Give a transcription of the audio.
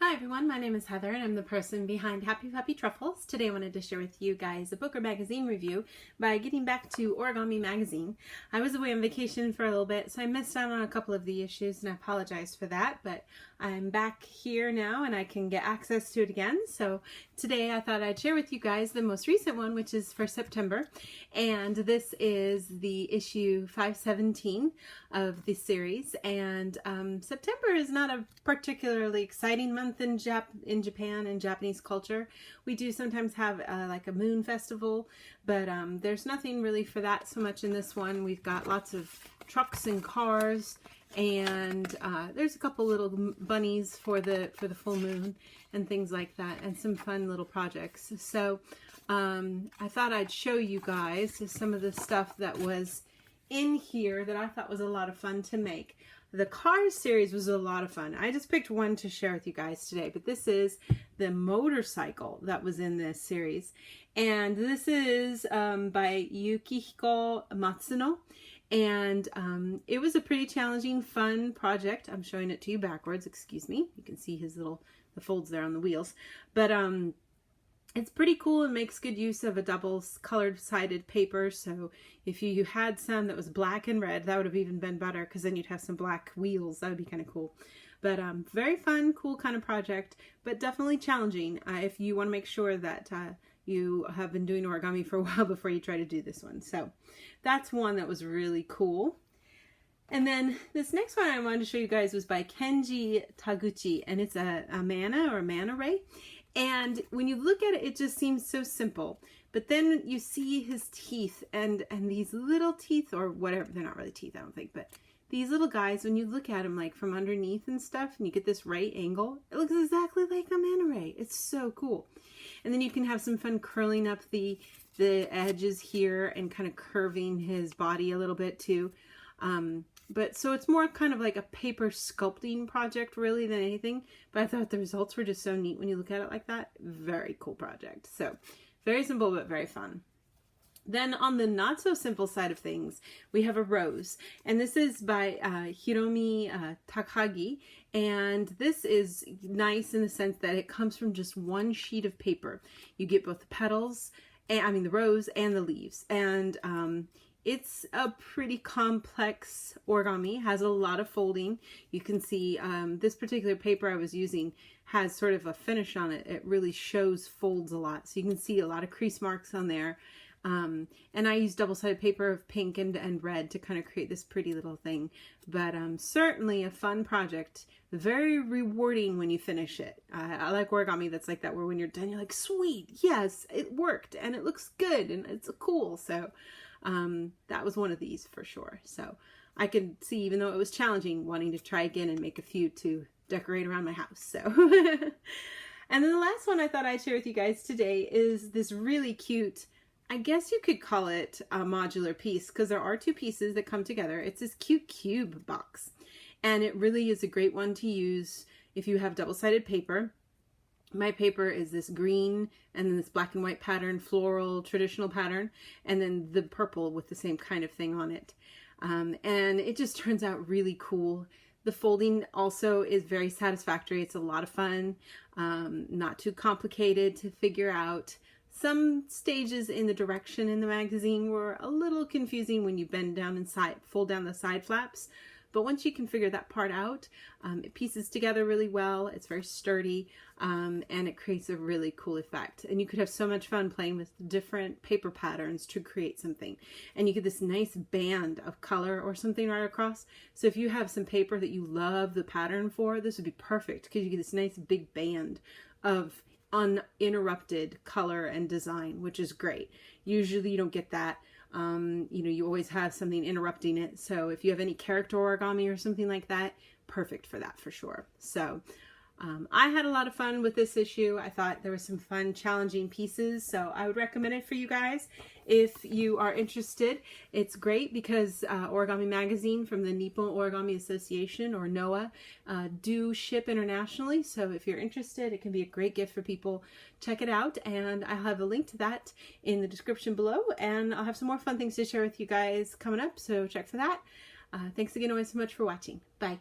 Hi everyone, my name is Heather and I'm the person behind Happy Puppy Truffles. Today I wanted to share with you guys a book or magazine review by getting back to Origami magazine. I was away on vacation for a little bit, so I missed out on a couple of the issues and I apologize for that, but I'm back here now and I can get access to it again. So today I thought I'd share with you guys the most recent one, which is for September, and this is the issue 517 of the series. And September is not a particularly exciting month in Japan and Japanese culture. We do sometimes have like a moon festival, but there's nothing really for that so much in this one. We've got lots of trucks and cars, and there's a couple little bunnies for the full moon and things like that, and some fun little projects. So I thought I'd show you guys some of the stuff that was in here that I thought was a lot of fun to make. The Cars series was a lot of fun. I just picked one to share with you guys today, but this is the motorcycle that was in this series. And this is by Yukihiko Matsuno. And it was a pretty challenging, fun project. I'm showing it to you backwards, excuse me. You can see his the folds there on the wheels. But it's pretty cool and makes good use of a double colored sided paper. So if you had some that was black and red, that would have even been better, because then you'd have some black wheels. That would be kind of cool. But very fun, cool kind of project, but definitely challenging if you want to make sure that you have been doing origami for a while before you try to do this one. So that's one that was really cool. And then this next one I wanted to show you guys was by Kenji Taguchi, and it's a mana or mana ray. And when you look at it, it just seems so simple. But then you see his teeth and these little teeth, or whatever, they're not really teeth, I don't think, but these little guys, when you look at them like from underneath and stuff, and you get this right angle, it looks exactly like a mana ray. It's so cool. And then you can have some fun curling up the edges here and kind of curving his body a little bit too. But so it's more kind of like a paper sculpting project really than anything. But I thought the results were just so neat when you look at it like that. Very cool project. So very simple, but very fun. Then on the not so simple side of things, we have a rose. And this is by Hiromi Takagi. And this is nice in the sense that it comes from just one sheet of paper. You get both the petals, and the rose and the leaves. And it's a pretty complex origami, has a lot of folding. You can see this particular paper I was using has sort of a finish on it. It really shows folds a lot. So you can see a lot of crease marks on there. And I use double-sided paper of pink and red to kind of create this pretty little thing. But certainly a fun project. Very rewarding when you finish it. I like origami that's like that, where when you're done, you're like, sweet, yes, it worked and it looks good and it's cool. So that was one of these for sure. So I could see, even though it was challenging, wanting to try again and make a few to decorate around my house. So and then the last one I thought I'd share with you guys today is this really cute, I guess you could call it a modular piece, because there are two pieces that come together. It's this cute cube box, and it really is a great one to use if you have double-sided paper. My paper is this green and then this black and white pattern, floral, traditional pattern, and then the purple with the same kind of thing on it. And it just turns out really cool. The folding also is very satisfactory. It's a lot of fun, not too complicated to figure out. Some stages in the direction in the magazine were a little confusing when you bend down and fold down the side flaps. But once you can figure that part out, it pieces together really well. It's very sturdy, and it creates a really cool effect. And you could have so much fun playing with different paper patterns to create something. And you get this nice band of color or something right across. So if you have some paper that you love the pattern for, this would be perfect, because you get this nice big band of uninterrupted color and design, which is great. Usually you don't get that. You always have something interrupting it. So if you have any character origami or something like that, perfect for that for sure. So I had a lot of fun with this issue. I thought there were some fun, challenging pieces, so I would recommend it for you guys if you are interested. It's great because Origami Magazine from the Nippon Origami Association, or NOA, do ship internationally. So if you're interested, it can be a great gift for people. Check it out, and I'll have a link to that in the description below, and I'll have some more fun things to share with you guys coming up, so check for that. Thanks again always so much for watching. Bye.